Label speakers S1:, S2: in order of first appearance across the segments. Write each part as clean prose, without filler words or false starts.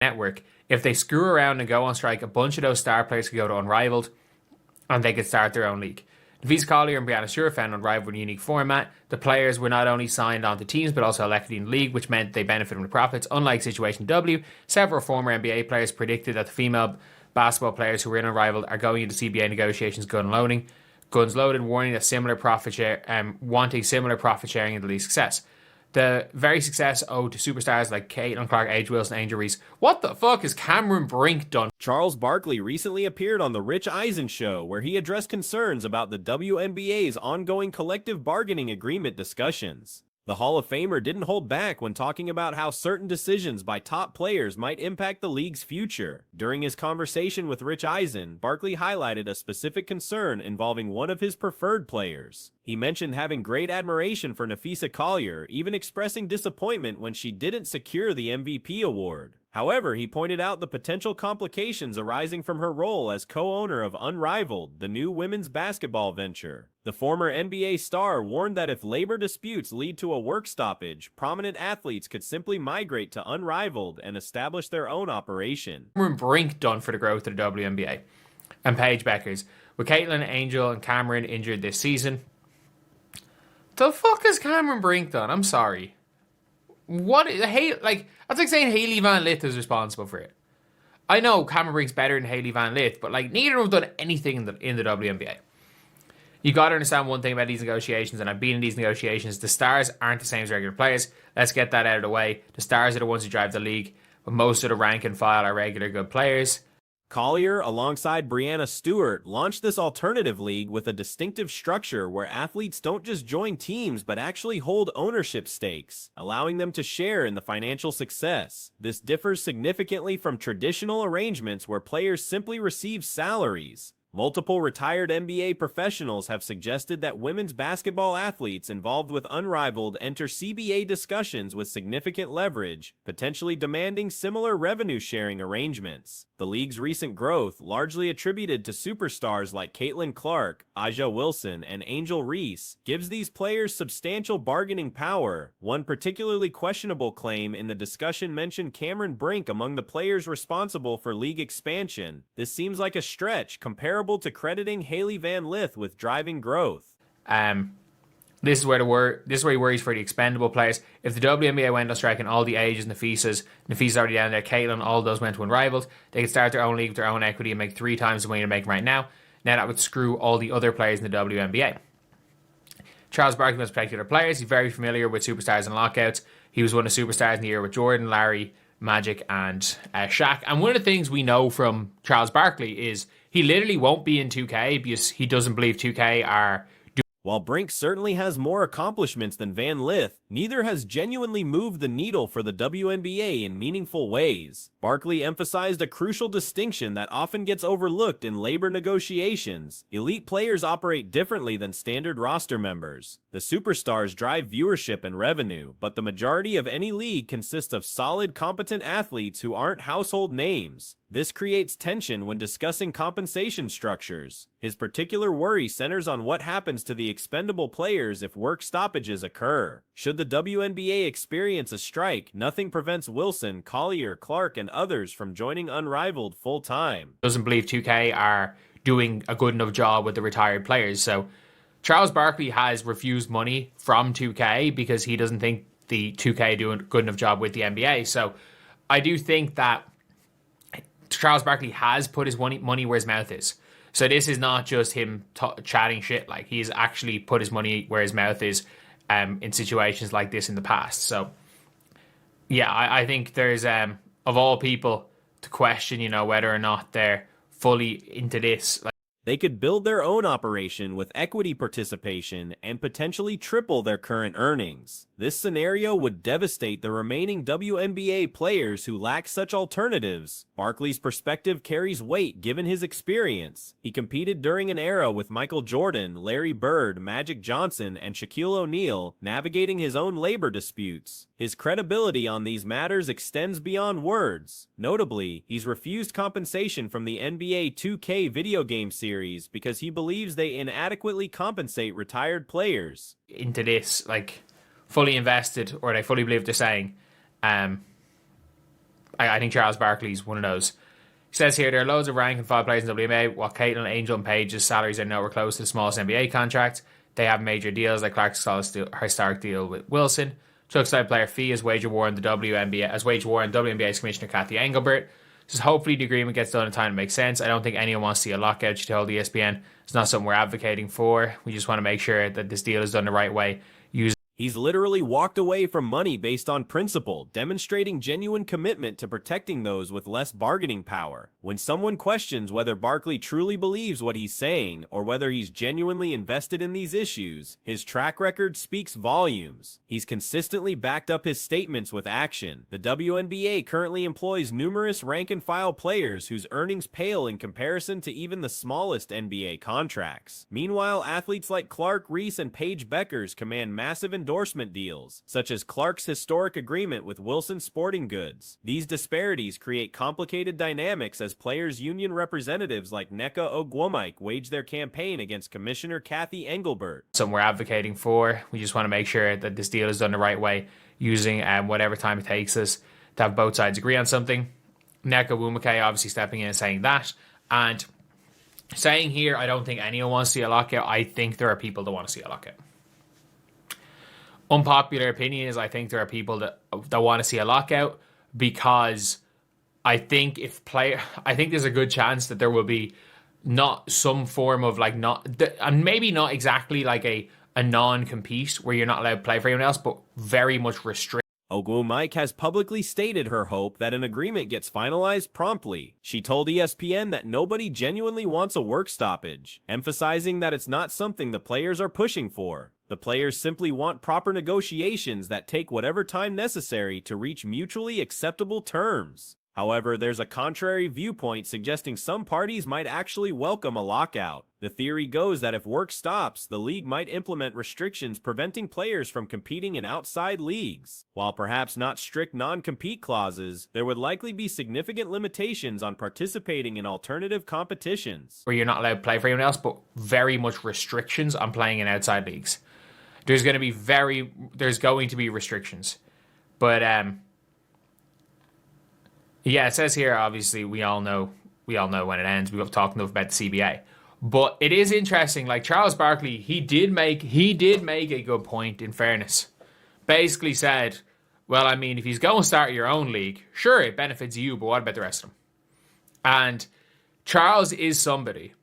S1: network. If they screw around and go on strike, a bunch of those star players could go to Unrivaled and they could start their own league. Nafisa Collier and Brianna Stewart found Unrivaled a unique format. The players were not only signed onto teams but also elected in the league, which meant they benefited from the profits. Unlike Situation W, several former NBA players predicted that the female basketball players who were in Unrivaled are going into CBA negotiations guns loaded, warning that wanting similar profit sharing in the league's success. The very success owed to superstars like Caitlin Clark, Age Wilson, Angel Reese. What the fuck has Cameron Brink done?
S2: Charles Barkley recently appeared on The Rich Eisen Show, where he addressed concerns about the WNBA's ongoing collective bargaining agreement discussions. The Hall of Famer didn't hold back when talking about how certain decisions by top players might impact the league's future. During his conversation with Rich Eisen, Barkley highlighted a specific concern involving one of his preferred players. He mentioned having great admiration for Nafisa Collier, even expressing disappointment when she didn't secure the MVP award. However, he pointed out the potential complications arising from her role as co-owner of Unrivaled, the new women's basketball venture. The former NBA star warned that if labor disputes lead to a work stoppage, prominent athletes could simply migrate to Unrivaled and establish their own operation.
S1: Cameron Brink done for the growth of the WNBA? And Paige Beckers. With Caitlin, Angel, and Cameron injured this season, the fuck has Cameron Brink done? I'm sorry. That's like saying Hailey Van Lith is responsible for it. I know Cameron Brink's better than Hailey Van Lith, but like neither have done anything in the WNBA. You got to understand one thing about these negotiations, and I've been in these negotiations. The stars aren't the same as regular players. Let's get that out of the way. The stars are the ones who drive the league, but most of the rank and file are regular good players.
S2: Collier, alongside Brianna Stewart, launched this alternative league with a distinctive structure where athletes don't just join teams but actually hold ownership stakes, allowing them to share in the financial success. This differs significantly from traditional arrangements where players simply receive salaries. Multiple retired NBA professionals have suggested that women's basketball athletes involved with Unrivaled enter CBA discussions with significant leverage, potentially demanding similar revenue-sharing arrangements. The league's recent growth, largely attributed to superstars like Caitlin Clark, A'ja Wilson, and Angel Reese, gives these players substantial bargaining power. One particularly questionable claim in the discussion mentioned Cameron Brink among the players responsible for league expansion. This seems like a stretch comparable to crediting Hailey Van Lith with driving growth.
S1: This is where he worries for the expendable players. If the WNBA went on strike and all the ages, Nafisa's already down there, Caitlin, all those went to Unrivaled, they could start their own league with their own equity and make 3 times the money they're making right now. Now that would screw all the other players in the WNBA. Charles Barkley must protect the other players. He's very familiar with superstars and lockouts. He was one of the superstars in the year with Jordan, Larry, Magic, and Shaq. And one of the things we know from Charles Barkley is he literally won't be in 2K because he doesn't believe 2K are...
S2: While Brink certainly has more accomplishments than Van Lith, neither has genuinely moved the needle for the WNBA in meaningful ways. Barkley emphasized a crucial distinction that often gets overlooked in labor negotiations. Elite players operate differently than standard roster members. The superstars drive viewership and revenue, but the majority of any league consists of solid, competent athletes who aren't household names. This creates tension when discussing compensation structures. His particular worry centers on what happens to the expendable players if work stoppages occur. Should the WNBA experience a strike, nothing prevents Wilson, Collier, Clark, and others from joining Unrivaled full-time.
S1: Doesn't believe 2K are doing a good enough job with the retired players. So Charles Barkley has refused money from 2K because he doesn't think the 2K do a good enough job with the NBA. So I do think that Charles Barkley has put his money where his mouth is. So this is not just him chatting shit. Like, he's actually put his money where his mouth is in situations like this in the past. So, yeah, I think there's, of all people, to question, whether or not they're fully into this.
S2: They could build their own operation with equity participation and potentially triple their current earnings. This scenario would devastate the remaining WNBA players who lack such alternatives. Barkley's perspective carries weight given his experience. He competed during an era with Michael Jordan, Larry Bird, Magic Johnson, and Shaquille O'Neal, navigating his own labor disputes. His credibility on these matters extends beyond words. Notably, he's refused compensation from the NBA 2K video game series because he believes they inadequately compensate retired players.
S1: Into this, fully invested, or they fully believe they're saying, I think Charles Barkley's one of those. He says here, there are loads of rank and file players in WNBA, while Caitlin, Angel, and Paige's salaries are nowhere close to the smallest NBA contract. They have major deals, like Clark's historic deal with Wilson. Chuck's side player fee is wage war in the WNBA, as wage war in WNBA's Commissioner Cathy Engelbert. Says hopefully the agreement gets done in time to make sense. I don't think anyone wants to see a lockout, she told ESPN. It's not something we're advocating for. We just want to make sure that this deal is done the right way.
S2: He's literally walked away from money based on principle, demonstrating genuine commitment to protecting those with less bargaining power. When someone questions whether Barkley truly believes what he's saying or whether he's genuinely invested in these issues, his track record speaks volumes. He's consistently backed up his statements with action. The WNBA currently employs numerous rank-and-file players whose earnings pale in comparison to even the smallest NBA contracts. Meanwhile, athletes like Clark, Reese, and Paige Beckers command massive endorsement deals, such as Clark's historic agreement with Wilson Sporting Goods. These disparities create complicated dynamics as players' union representatives like Nneka Ogwumike wage their campaign against Commissioner Cathy Engelbert.
S1: Something we're advocating for. We just want to make sure that this deal is done the right way, using whatever time it takes us to have both sides agree on something. Nneka Ogwumike obviously stepping in and saying that, and saying here, I don't think anyone wants to see a lockout. I think there are people that want to see a lockout. Unpopular opinion is I think there are people that want to see a lockout because I think there's a good chance that there will be not some form of and maybe not exactly like a non-compete where you're not allowed to play for anyone else, but very much restrict.
S2: Ogwumike has publicly stated her hope that an agreement gets finalized promptly. She told ESPN that nobody genuinely wants a work stoppage, emphasizing that it's not something the players are pushing for. The players simply want proper negotiations that take whatever time necessary to reach mutually acceptable terms. However, there's a contrary viewpoint suggesting some parties might actually welcome a lockout. The theory goes that if work stops, the league might implement restrictions preventing players from competing in outside leagues. While perhaps not strict non-compete clauses, there would likely be significant limitations on participating in alternative competitions.
S1: Where you're not allowed to play for anyone else, but very much restrictions on playing in outside leagues. There's going to be restrictions. But yeah, it says here, obviously, we all know when it ends. We've talked enough about the CBA. But it is interesting, like Charles Barkley, he did make a good point, in fairness. Basically said, well, I mean, if he's going to start your own league, sure, it benefits you, but what about the rest of them? And Charles is somebody,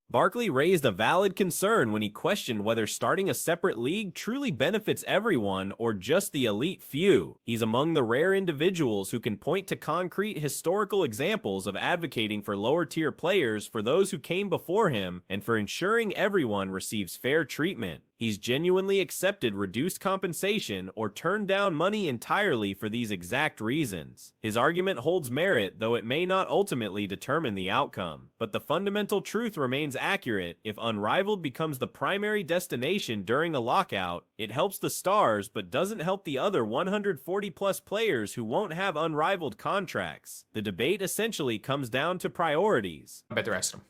S2: Barkley raised a valid concern when he questioned whether starting a separate league truly benefits everyone or just the elite few. He's among the rare individuals who can point to concrete historical examples of advocating for lower-tier players for those who came before him and for ensuring everyone receives fair treatment. He's genuinely accepted reduced compensation or turned down money entirely for these exact reasons. His argument holds merit, though it may not ultimately determine the outcome. But the fundamental truth remains accurate. If Unrivaled becomes the primary destination during a lockout, it helps the stars but doesn't help the other 140-plus players who won't have Unrivaled contracts. The debate essentially comes down to priorities.
S1: About the rest of them.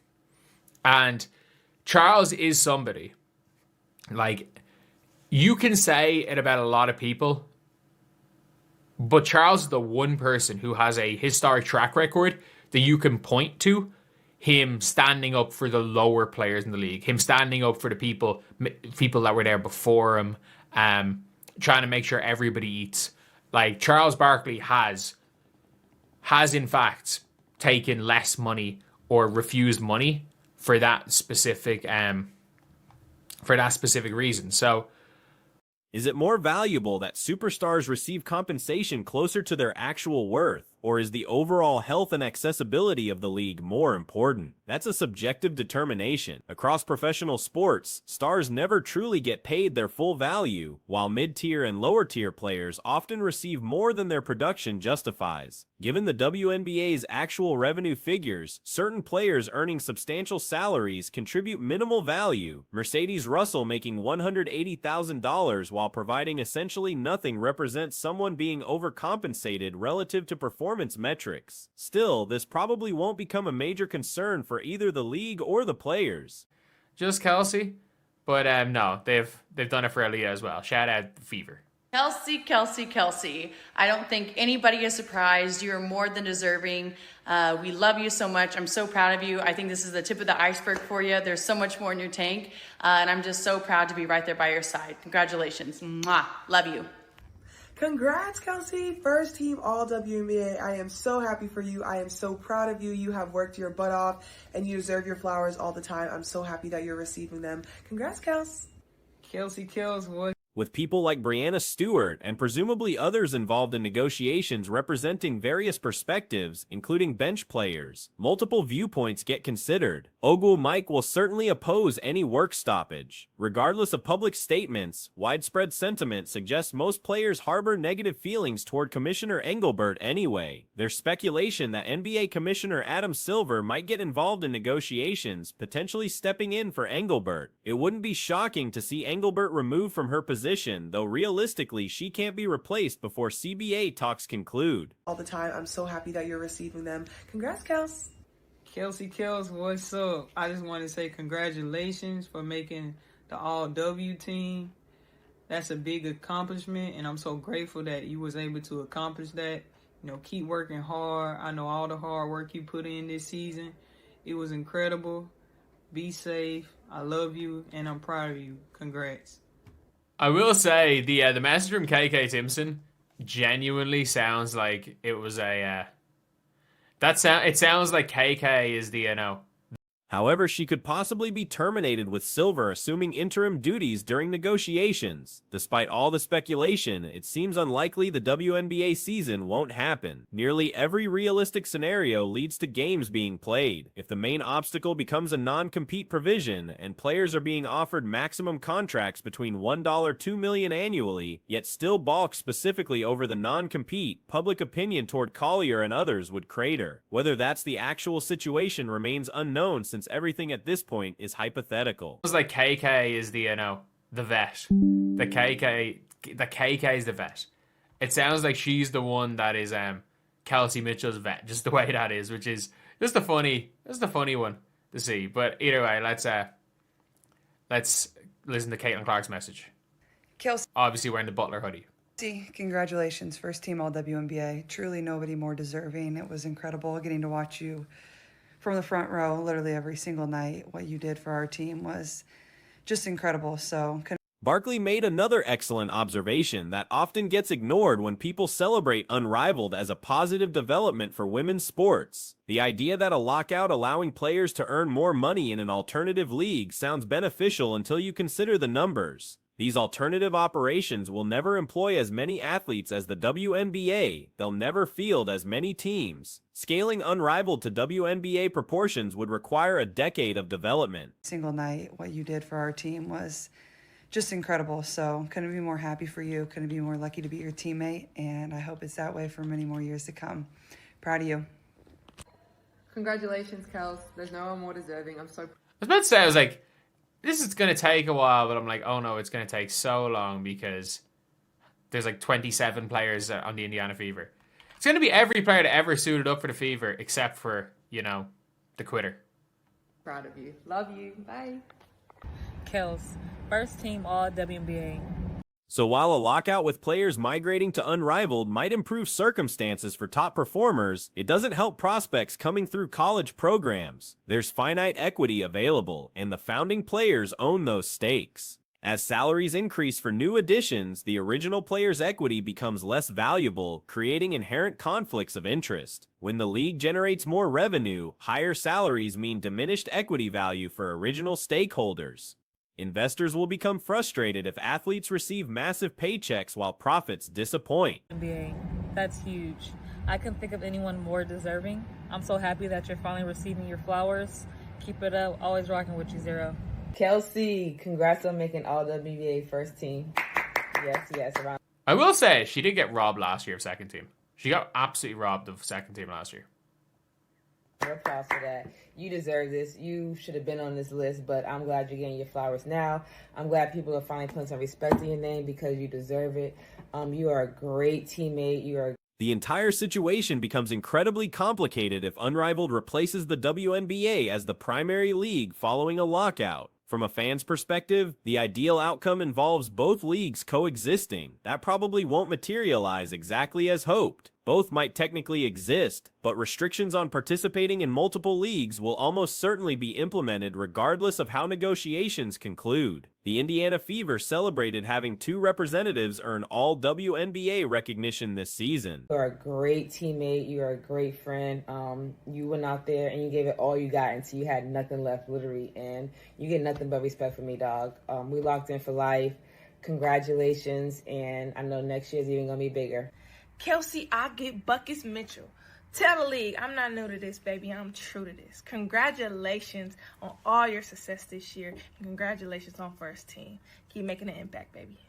S1: And Charles is somebody. You can say it about a lot of people, but Charles is the one person who has a historic track record that you can point to him standing up for the lower players in the league, him standing up for the people that were there before him, trying to make sure everybody eats. Charles Barkley has in fact taken less money or refused money for that specific reason. So,
S2: is it more valuable that superstars receive compensation closer to their actual worth? Or is the overall health and accessibility of the league more important? That's a subjective determination. Across professional sports, stars never truly get paid their full value, while mid-tier and lower-tier players often receive more than their production justifies. Given the WNBA's actual revenue figures, certain players earning substantial salaries contribute minimal value. Mercedes Russell making $180,000 while providing essentially nothing represents someone being overcompensated relative to performance metrics. Still, this probably won't become a major concern for either the league or the players.
S1: Just Kelsey, but no, they've done it for Aaliyah as well. Shout out Fever.
S3: Kelsey, Kelsey, Kelsey. I don't think anybody is surprised. You are more than deserving. We love you so much. I'm so proud of you. I think this is the tip of the iceberg for you. There's so much more in your tank. And I'm just so proud to be right there by your side. Congratulations. Mwah. Love you.
S4: Congrats, Kelsey. First team all WNBA. I am so happy for you. I am so proud of you. You have worked your butt off and you deserve your flowers all the time. I'm so happy that you're receiving them. Congrats, Kels.
S5: Kelsey Kells was.
S2: With people like Brianna Stewart and presumably others involved in negotiations representing various perspectives, including bench players, multiple viewpoints get considered. Ogul Mike will certainly oppose any work stoppage. Regardless of public statements, widespread sentiment suggests most players harbor negative feelings toward Commissioner Engelbert anyway. There's speculation that NBA Commissioner Adam Silver might get involved in negotiations, potentially stepping in for Engelbert. It wouldn't be shocking to see Engelbert removed from her position, though realistically she can't be replaced before CBA talks conclude.
S4: All the time. I'm so happy that you're receiving them. Congrats, Kels.
S5: Kelsey Kells, what's up? I just want to say congratulations for making the All-W team. That's a big accomplishment, and I'm so grateful that you was able to accomplish that. You know, keep working hard. I know all the hard work you put in this season. It was incredible. Be safe. I love you, and I'm proud of you. Congrats.
S1: I will say the message from KK Timpson genuinely sounds like it was a it sounds like KK is the
S2: However, she could possibly be terminated with Silver assuming interim duties during negotiations. Despite all the speculation, it seems unlikely the WNBA season won't happen. Nearly every realistic scenario leads to games being played. If the main obstacle becomes a non-compete provision, and players are being offered maximum contracts between $1 $2 million annually, yet still balk specifically over the non-compete, public opinion toward Collier and others would crater. Whether that's the actual situation remains unknown since everything at this point is hypothetical.
S1: It was like KK is the vet. The KK is the vet. It sounds like she's the one that is Kelsey Mitchell's vet, just the way that is, which is just a funny one to see. But either way, let's listen to Caitlin Clark's message.
S6: Kelsey,
S1: Obviously wearing the Butler hoodie.
S6: congratulations, first team all WNBA. Truly nobody more deserving. It was incredible getting to watch you from the front row literally every single night. What you did for our team was just incredible. So
S2: Barkley made another excellent observation that often gets ignored when people celebrate Unrivaled as a positive development for women's sports. The idea that a lockout allowing players to earn more money in an alternative league sounds beneficial until you consider the numbers. These alternative operations will never employ as many athletes as the WNBA. They'll never field as many teams. Scaling Unrivaled to WNBA proportions would require a decade of development.
S6: single night, what you did for our team was just incredible. So couldn't be more happy for you. Couldn't be more lucky to be your teammate. And I hope it's that way for many more years to come. Proud of you.
S7: Congratulations, Kels. There's no one more deserving. I'm so
S1: I was about to say, I was like, this is going to take a while, but I'm like, oh no, it's going to take so long because there's like 27 players on the Indiana Fever. It's going to be every player that ever suited up for the Fever except for, the quitter.
S7: proud of you. Love you. Bye.
S8: Kels, first team all WNBA.
S2: So while a lockout with players migrating to Unrivaled might improve circumstances for top performers, it doesn't help prospects coming through college programs. There's finite equity available, and the founding players own those stakes. As salaries increase for new additions, the original player's equity becomes less valuable, creating inherent conflicts of interest. When the league generates more revenue, higher salaries mean diminished equity value for original stakeholders. Investors will become frustrated if athletes receive massive paychecks while profits disappoint.
S8: NBA. That's huge. I couldn't think of anyone more deserving. I'm so happy that you're finally receiving your flowers. Keep it up. Always rocking with you, Zero.
S9: Kelsey, congrats on making all WNBA first team. Yes. Around.
S1: I will say, she did get robbed last year of second team. She got absolutely robbed of second team last year.
S9: Applause for that. You deserve this. You should have been on this list, but I'm glad you're getting your flowers now. I'm glad people are finally putting some respect in your name because you deserve it. You are a great teammate.
S2: The entire situation becomes incredibly complicated if Unrivaled replaces the WNBA as the primary league following a lockout. From a fan's perspective, the ideal outcome involves both leagues coexisting. That probably won't materialize exactly as hoped. Both might technically exist, but restrictions on participating in multiple leagues will almost certainly be implemented regardless of how negotiations conclude. The Indiana Fever celebrated having 2 representatives earn all WNBA recognition this season.
S9: You are a great teammate. You are a great friend. You went out there and you gave it all you got until you had nothing left, literally, and you get nothing but respect from me, dog. We locked in for life. Congratulations, and I know next year's even going to be bigger.
S10: Kelsey, I get buckets Mitchell. Tell the league, I'm not new to this, baby. I'm true to this. Congratulations on all your success this year. And congratulations on first team. Keep making an impact, baby.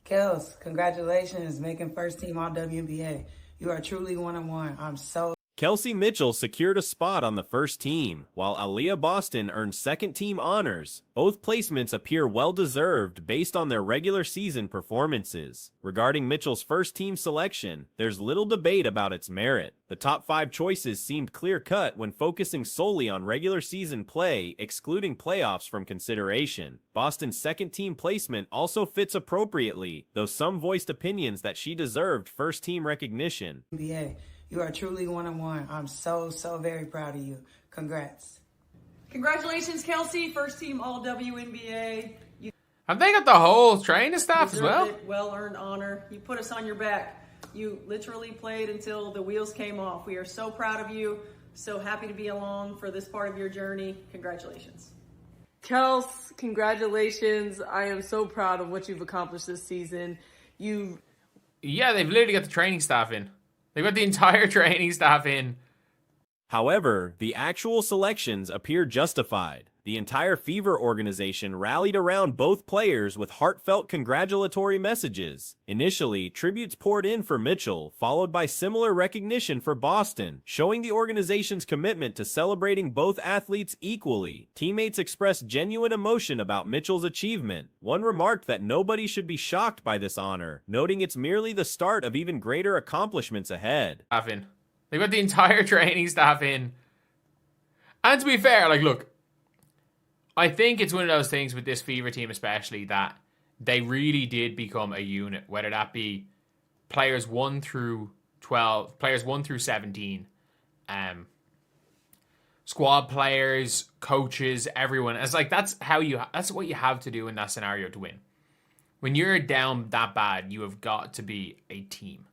S11: Kels, congratulations making first team all WNBA. You are truly one-on-one. I'm so
S2: Kelsey Mitchell secured a spot on the first team, while Aaliyah Boston earned second-team honors. Both placements appear well-deserved based on their regular season performances. Regarding Mitchell's first-team selection, there's little debate about its merit. The top 5 choices seemed clear-cut when focusing solely on regular season play, excluding playoffs from consideration. Boston's second-team placement also fits appropriately, though some voiced opinions that she deserved first-team recognition.
S11: NBA. You are truly one-on-one. I'm so very proud of you. Congrats.
S12: Congratulations, Kelsey. First team all WNBA.
S1: Have they got the whole training staff as well?
S12: Well-earned honor. You put us on your back. You literally played until the wheels came off. We are so proud of you. So happy to be along for this part of your journey. Congratulations.
S13: Kels, congratulations. I am so proud of what you've accomplished this season.
S1: Yeah, they've literally got the training staff in. They've got the entire training staff in.
S2: However, the actual selections appear justified. The entire Fever organization rallied around both players with heartfelt congratulatory messages. Initially, tributes poured in for Mitchell, followed by similar recognition for Boston, showing the organization's commitment to celebrating both athletes equally. Teammates expressed genuine emotion about Mitchell's achievement. One remarked that nobody should be shocked by this honor, noting it's merely the start of even greater accomplishments ahead.
S1: They've got the entire training staff in. And to be fair, look, I think it's one of those things with this Fever team especially that they really did become a unit, whether that be players 1 through 12, players 1 through 17, squad players, coaches, everyone. It's that's what you have to do in that scenario to win. When you're down that bad, you have got to be a team.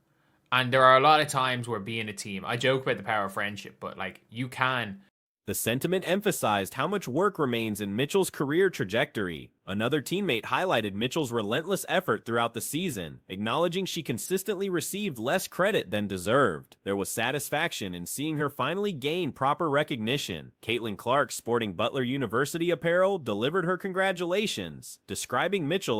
S1: And there are a lot of times where being a team, I joke about the power of friendship, but you can.
S2: The sentiment emphasized how much work remains in Mitchell's career trajectory. Another teammate highlighted Mitchell's relentless effort throughout the season, acknowledging she consistently received less credit than deserved. There was satisfaction in seeing her finally gain proper recognition. Caitlin Clark, sporting Butler University apparel, delivered her congratulations, describing Mitchell